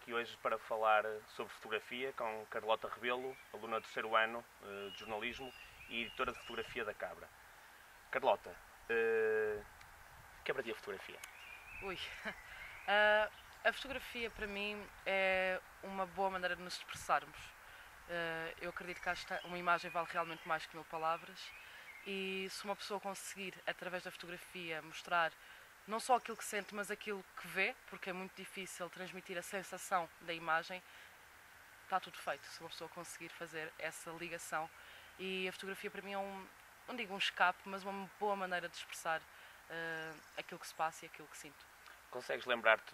aqui hoje para falar sobre fotografia com Carlota Rebelo, aluna do terceiro ano de jornalismo e editora de fotografia da Cabra. Carlota, o que é para ti a fotografia? Ui. A fotografia para mim é uma boa maneira de nos expressarmos. Eu acredito que uma imagem vale realmente mais que 1000 palavras e se uma pessoa conseguir, através da fotografia, mostrar não só aquilo que sente, mas aquilo que vê, porque é muito difícil transmitir a sensação da imagem, está tudo feito. Se uma pessoa conseguir fazer essa ligação. E a fotografia para mim é não digo um escape, mas uma boa maneira de expressar aquilo que se passa e aquilo que sinto. Consegues lembrar-te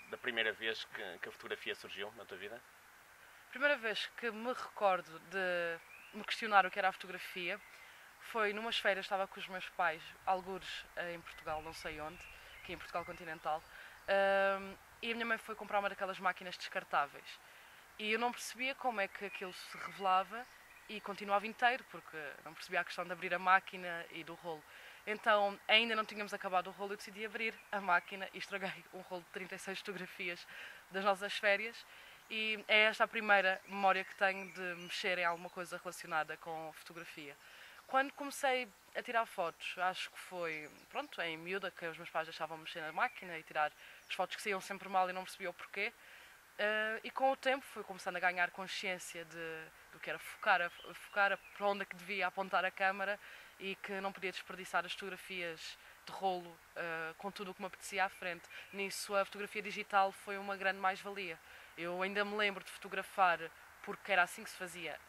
da primeira vez que a fotografia surgiu na tua vida? A primeira vez que me recordo de me questionar o que era a fotografia foi numas férias, estava com os meus pais, algures em Portugal, não sei onde, aqui em Portugal continental, e a minha mãe foi comprar uma daquelas máquinas descartáveis. E eu não percebia como é que aquilo se revelava e continuava inteiro, porque não percebia a questão de abrir a máquina e do rolo. Então, ainda não tínhamos acabado o rolo, eu decidi abrir a máquina e estraguei um rolo de 36 fotografias das nossas férias. E é esta a primeira memória que tenho de mexer em alguma coisa relacionada com fotografia. Quando comecei a tirar fotos, acho que foi, pronto, em miúda, que os meus pais deixavam mexer na máquina e tirar as fotos que saíam sempre mal e não percebia o porquê. E com o tempo fui começando a ganhar consciência do que era focar para onde é que devia apontar a câmara e que não podia desperdiçar as fotografias de rolo com tudo o que me apetecia à frente. Nisso a fotografia digital foi uma grande mais-valia. Eu ainda me lembro de fotografar porque era assim que se fazia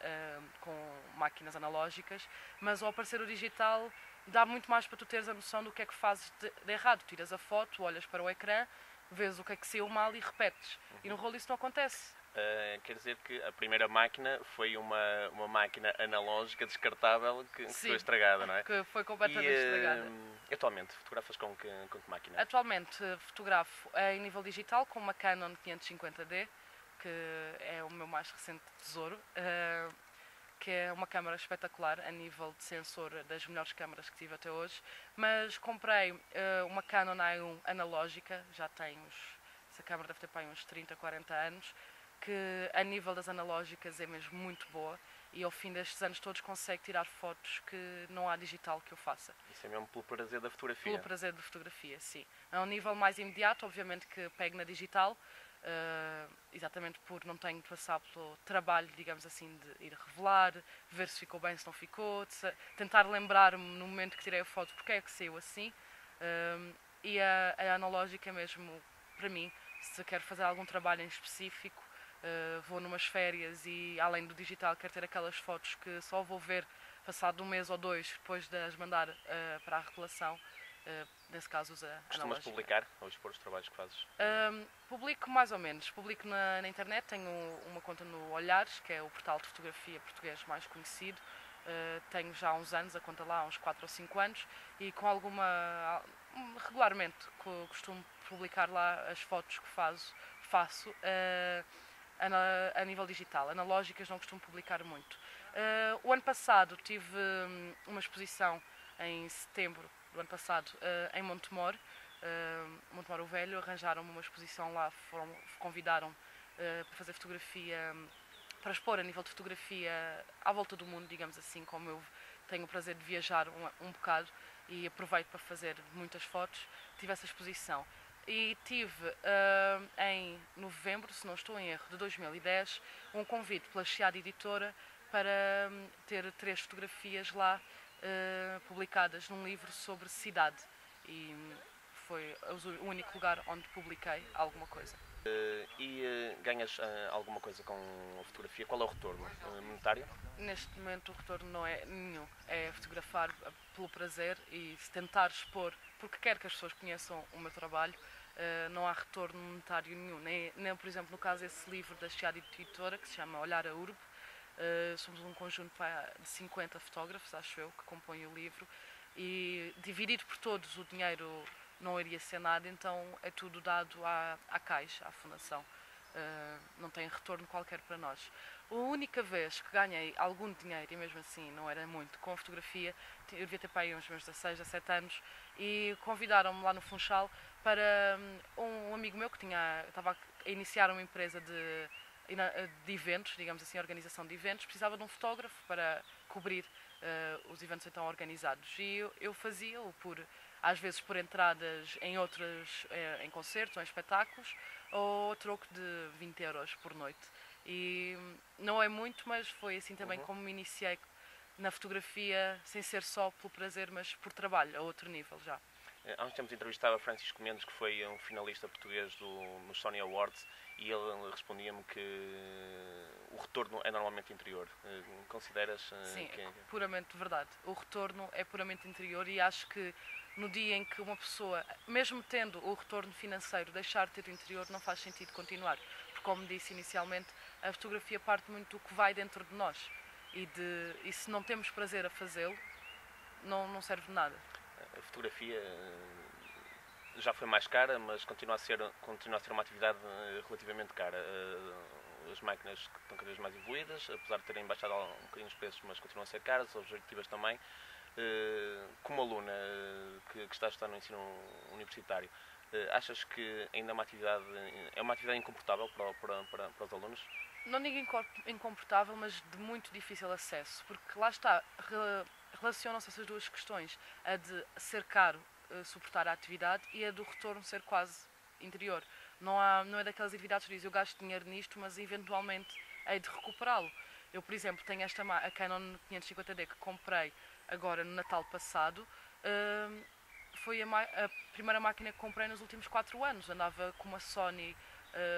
com máquinas analógicas, mas ao aparecer o digital dá muito mais para tu teres a noção do que é que fazes de errado. Tiras a foto, olhas para o ecrã, vês o que é que saiu mal e repetes. E no rolo isso não acontece. Quer dizer que a primeira máquina foi uma máquina analógica descartável que foi estragada, não é? Que foi completamente estragada. Atualmente, fotografas com que máquina? Atualmente fotografo em nível digital com uma Canon 550D, que é o meu mais recente tesouro, que é uma câmara espetacular a nível de sensor, das melhores câmaras que tive até hoje. Mas comprei uma Canon A1 analógica, essa câmara deve ter para aí uns 30, 40 anos, que a nível das analógicas é mesmo muito boa e ao fim destes anos todos consegue tirar fotos que não há digital que eu faça. Isso é mesmo pelo prazer da fotografia? Pelo prazer da fotografia, sim. A um nível mais imediato, obviamente que pego na digital, exatamente por não tenho de passar pelo trabalho, digamos assim, de ir revelar, ver se ficou bem, se não ficou, tentar lembrar-me no momento que tirei a foto porque é que saiu assim. E a analógica é mesmo, para mim, se quero fazer algum trabalho em específico, vou numas férias e além do digital quero ter aquelas fotos que só vou ver passado um mês ou dois depois de as mandar para a revelação. Nesse caso usa analógica. Costumas publicar ou expor os trabalhos que fazes? Publico mais ou menos. Publico na internet, tenho uma conta no Olhares, que é o portal de fotografia português mais conhecido. Tenho já há uns anos a conta lá, há uns 4 ou 5 anos, e com regularmente costumo publicar lá as fotos que faço a nível digital. Analógicas não costumo publicar muito. O ano passado tive uma exposição em setembro do ano passado em Montemor, Montemor o Velho, arranjaram-me uma exposição lá, convidaram para fazer fotografia, para expor a nível de fotografia à volta do mundo, digamos assim, como eu tenho o prazer de viajar um bocado e aproveito para fazer muitas fotos, tive essa exposição. E tive em novembro, se não estou em erro, de 2010, um convite pela Chiado Editora para ter 3 fotografias lá publicadas num livro sobre cidade. E foi o único lugar onde publiquei alguma coisa. Ganhas alguma coisa com a fotografia? Qual é o retorno? Monetário? Neste momento o retorno não é nenhum. É fotografar pelo prazer e tentar expor, porque quero que as pessoas conheçam o meu trabalho. Não há retorno monetário nenhum. Nem, por exemplo, no caso desse livro da Chiado Editora, que se chama Olhar a Urbe, somos um conjunto de 50 fotógrafos, acho eu, que compõem o livro, e dividido por todos o dinheiro não iria ser nada, então é tudo dado à Caixa, à Fundação. não tem retorno qualquer para nós. A única vez que ganhei algum dinheiro, e mesmo assim não era muito, com a fotografia, eu devia ter para aí uns meus 16, 17 anos, e convidaram-me lá no Funchal para um amigo meu que estava a iniciar uma empresa de eventos, digamos assim, organização de eventos, precisava de um fotógrafo para cobrir os eventos então organizados. E eu fazia-o às vezes por entradas em concertos ou em espetáculos, ou troco de 20 euros por noite. E não é muito, mas foi assim também como me iniciei na fotografia, sem ser só pelo prazer, mas por trabalho, a outro nível já. Há uns tempos entrevistava Francisco Mendes, que foi um finalista português nos Sony Awards, e ele respondia-me que o retorno é normalmente interior. Consideras Sim, que é puramente verdade. O retorno é puramente interior e acho que no dia em que uma pessoa, mesmo tendo o retorno financeiro, deixar de ter o interior, não faz sentido continuar. Porque, como disse inicialmente, a fotografia parte muito do que vai dentro de nós. E se não temos prazer a fazê-lo, não serve de nada. a fotografia já foi mais cara, mas continua a ser uma atividade relativamente cara. As máquinas estão cada vez mais evoluídas, apesar de terem baixado um bocadinho os preços, mas continuam a ser caras, as objetivas também. Como aluna que está a estudar no ensino universitário, achas que ainda é uma atividade incomportável para os alunos? Não digo incomportável, mas de muito difícil acesso, porque lá está, relacionam-se essas duas questões, a de ser caro suportar a atividade e a do retorno ser quase interior. Não é daquelas atividades que dizem eu gasto dinheiro nisto, mas eventualmente hei de recuperá-lo. Eu, por exemplo, tenho a Canon 550D que comprei agora no Natal passado. Foi a primeira máquina que comprei nos últimos 4 anos. Andava com uma Sony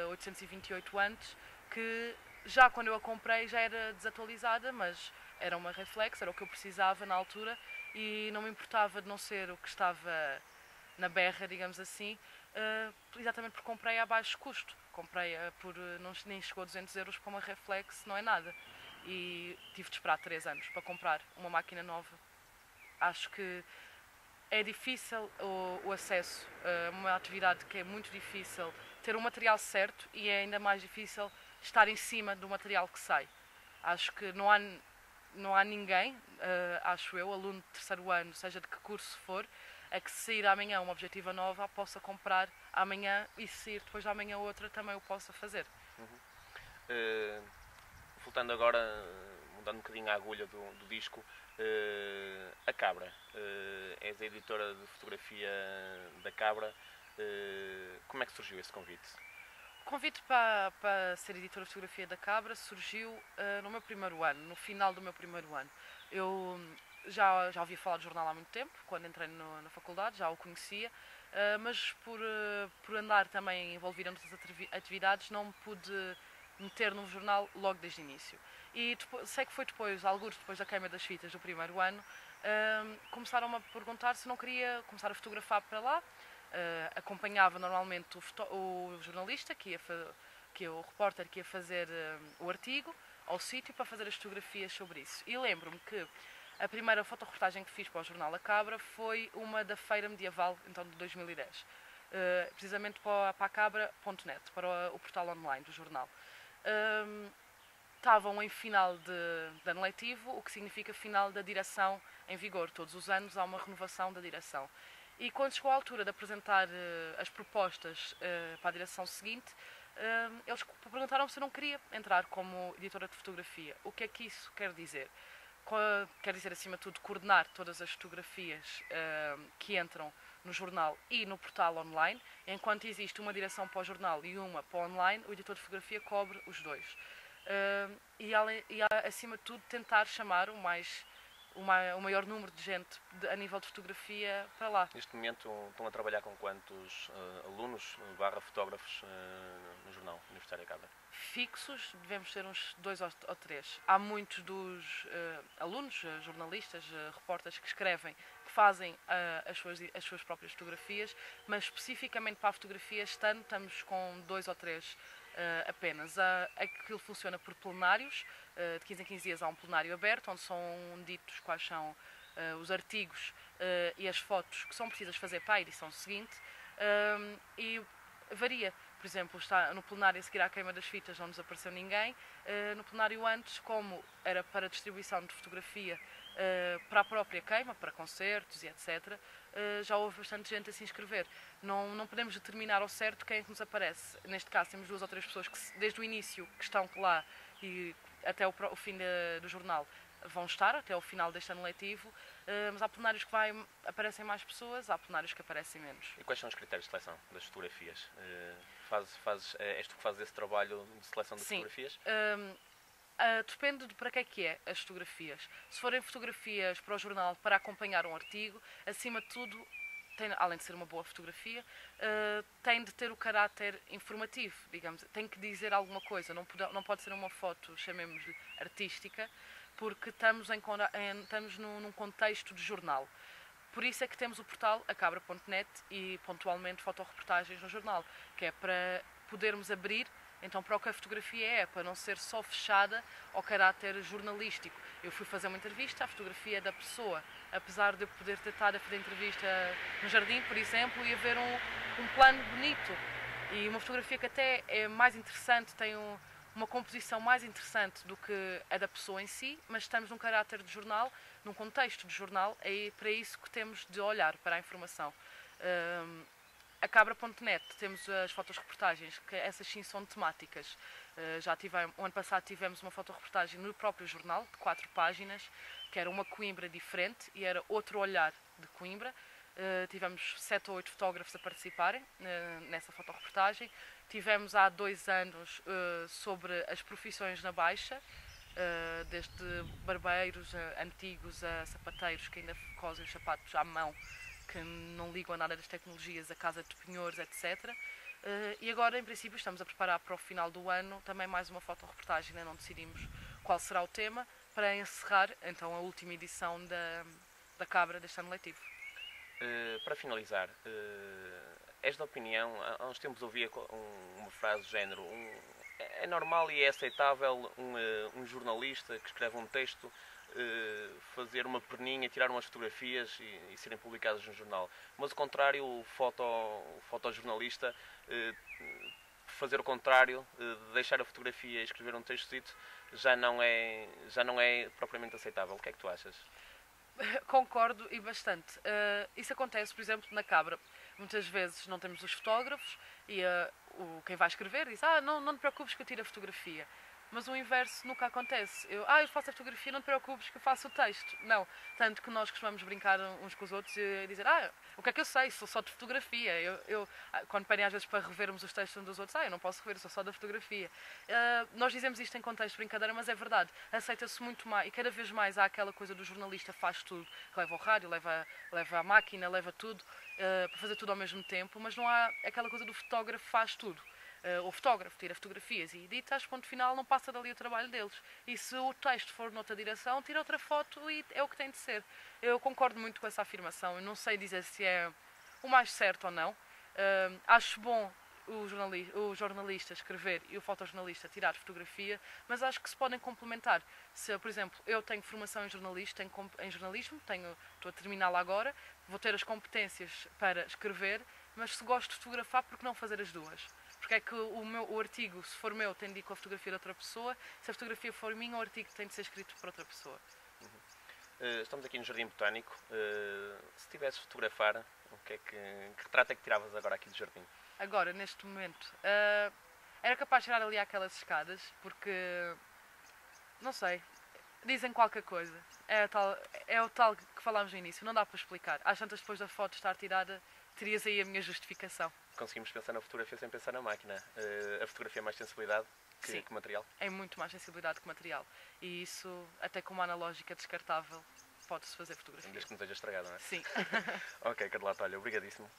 828 antes, que já quando eu a comprei já era desatualizada, mas era uma reflex, era o que eu precisava na altura e não me importava de não ser o que estava na berra, digamos assim, exatamente porque comprei a baixo custo. Comprei-a nem chegou a 200 euros para uma reflex, não é nada. E tive de esperar 3 anos para comprar uma máquina nova. Acho que é difícil o acesso a uma atividade que é muito difícil ter o material certo e é ainda mais difícil estar em cima do material que sai. Acho que não há ninguém, acho eu, aluno de terceiro ano, seja de que curso for, a que se sair amanhã uma objetiva nova possa comprar amanhã e se sair depois de amanhã outra também o possa fazer. Voltando agora, mudando um bocadinho a agulha do disco, a Cabra. És a editora de fotografia da Cabra. Como é que surgiu esse convite? O convite para ser editora de fotografia da Cabra surgiu no meu primeiro ano, no final do meu primeiro ano. Eu já ouvia falar do jornal há muito tempo, quando entrei na faculdade, já o conhecia, mas por andar também envolvida em outras atividades, não me pude meter no jornal logo desde o início. E sei que foi alguns depois da queima das fitas do primeiro ano, começaram-me a perguntar se não queria começar a fotografar para lá. Acompanhava normalmente o jornalista, o repórter que ia fazer o artigo ao sítio para fazer as fotografias sobre isso. E lembro-me que a primeira fotoreportagem que fiz para o jornal A Cabra foi uma da Feira Medieval, então de 2010. Precisamente para a cabra.net, para o portal online do jornal. Estavam em final de ano letivo, o que significa final da direção em vigor. Todos os anos há uma renovação da direção. E quando chegou a altura de apresentar as propostas para a direção seguinte, eles perguntaram se eu não queria entrar como editora de fotografia. O que é que isso quer dizer? Quer dizer, acima de tudo, coordenar todas as fotografias que entram no jornal e no portal online. Enquanto existe uma direção para o jornal e uma para o online, o editor de fotografia cobre os dois. E acima de tudo, tentar chamar o maior número de gente a nível de fotografia para lá. Neste momento estão a trabalhar com quantos alunos / fotógrafos no jornal Universitário Cabra? Fixos, devemos ter uns 2 ou 3. Há muitos dos alunos, jornalistas, repórteres que escrevem, que fazem as suas próprias fotografias, mas especificamente para a fotografia este ano estamos com 2 ou 3 apenas. Aquilo funciona por plenários, de 15 em 15 dias há um plenário aberto, onde são ditos quais são os artigos e as fotos que são precisas fazer para a edição seguinte, e varia. por exemplo, está no plenário a seguir à queima das fitas, não nos apareceu ninguém. No plenário antes, como era para distribuição de fotografia para a própria queima, para concertos e etc., já houve bastante gente a se inscrever. Não podemos determinar ao certo quem é que nos aparece. Neste caso, temos 2 ou 3 pessoas que, desde o início, que estão lá e até o fim do jornal, vão estar até o final deste ano letivo, mas há plenários que aparecem mais pessoas, há plenários que aparecem menos. E quais são os critérios de seleção das fotografias? És tu que fazes esse trabalho de seleção de fotografias? Depende de para que é as fotografias. Se forem fotografias para o jornal para acompanhar um artigo, acima de tudo, além de ser uma boa fotografia, tem de ter o caráter informativo, digamos. Tem que dizer alguma coisa, não pode ser uma foto, chamemos-lhe artística, porque estamos num contexto de jornal. Por isso é que temos o portal acabra.net e pontualmente fotoreportagens no jornal, que é para podermos abrir. Então, para o que a fotografia é, para não ser só fechada ao caráter jornalístico. Eu fui fazer uma entrevista, a fotografia é da pessoa. Apesar de eu poder ter estado a fazer entrevista no jardim, por exemplo, e haver um plano bonito. E uma fotografia que até é mais interessante, tem uma composição mais interessante do que a da pessoa em si, mas estamos num caráter de jornal, num contexto de jornal, é para isso que temos de olhar, para a informação. A cabra.net temos as fotoreportagens, que essas sim são temáticas. O ano passado tivemos uma fotoreportagem no próprio jornal, de 4 páginas, que era uma Coimbra diferente e era outro olhar de Coimbra. Tivemos 7 ou 8 fotógrafos a participarem nessa fotoreportagem. Tivemos há 2 anos sobre as profissões na Baixa, desde barbeiros antigos a sapateiros que ainda cosem os sapatos à mão, que não ligam a nada das tecnologias, a casa de penhores, etc. E agora, em princípio, estamos a preparar para o final do ano também mais uma fotoreportagem, ainda não decidimos qual será o tema, para encerrar então a última edição da Cabra deste ano letivo. Para finalizar, és da opinião, há uns tempos ouvia uma frase do género, é normal e é aceitável um jornalista que escreve um texto fazer uma perninha, tirar umas fotografias e serem publicadas no jornal. Mas o contrário, o fotojornalista fazer o contrário, deixar a fotografia e escrever um textozito, já não é propriamente aceitável. O que é que tu achas? Concordo e bastante. Isso acontece, por exemplo, na Cabra. Muitas vezes não temos os fotógrafos e quem vai escrever diz: não te preocupes que eu tiro a fotografia. Mas o inverso nunca acontece. Eu faço a fotografia, não te preocupes que eu faço o texto. Não. Tanto que nós costumamos brincar uns com os outros e dizer: o que é que eu sei? Sou só de fotografia. Quando pedem às vezes para revermos os textos uns dos outros, eu não posso rever, sou só da fotografia. Nós dizemos isto em contexto de brincadeira, mas é verdade. Aceita-se muito mais, e cada vez mais há aquela coisa do jornalista faz tudo. Que leva o rádio, leva a máquina, leva tudo, para fazer tudo ao mesmo tempo, mas não há aquela coisa do fotógrafo faz tudo. O fotógrafo tira fotografias e edita, ponto final, não passa dali o trabalho deles. E se o texto for noutra direção, tira outra foto e é o que tem de ser. Eu concordo muito com essa afirmação. Eu não sei dizer se é o mais certo ou não. Acho bom o jornalista escrever e o fotojornalista tirar fotografia, mas acho que se podem complementar. Se, por exemplo, eu tenho formação em jornalismo, estou a terminá-la agora, vou ter as competências para escrever, mas se gosto de fotografar, por que não fazer as duas? Porque é que o artigo, se for meu, tem de ir com a fotografia de outra pessoa, se a fotografia for minha, o artigo tem de ser escrito por outra pessoa. Estamos aqui no Jardim Botânico. Se tivesses de fotografar, que retrato é que tiravas agora aqui do jardim? Agora, neste momento, era capaz de tirar ali aquelas escadas, porque, não sei, dizem qualquer coisa. É o tal que falámos no início, não dá para explicar. Às tantas, depois da foto estar tirada, terias aí a minha justificação. Conseguimos pensar na fotografia sem pensar na máquina. A fotografia é mais sensibilidade que material? É muito mais sensibilidade que material. E isso, até com uma analógica descartável, pode-se fazer fotografia. Desde que não esteja estragado, não é? Sim. Ok, Carlota, olha, obrigadíssimo.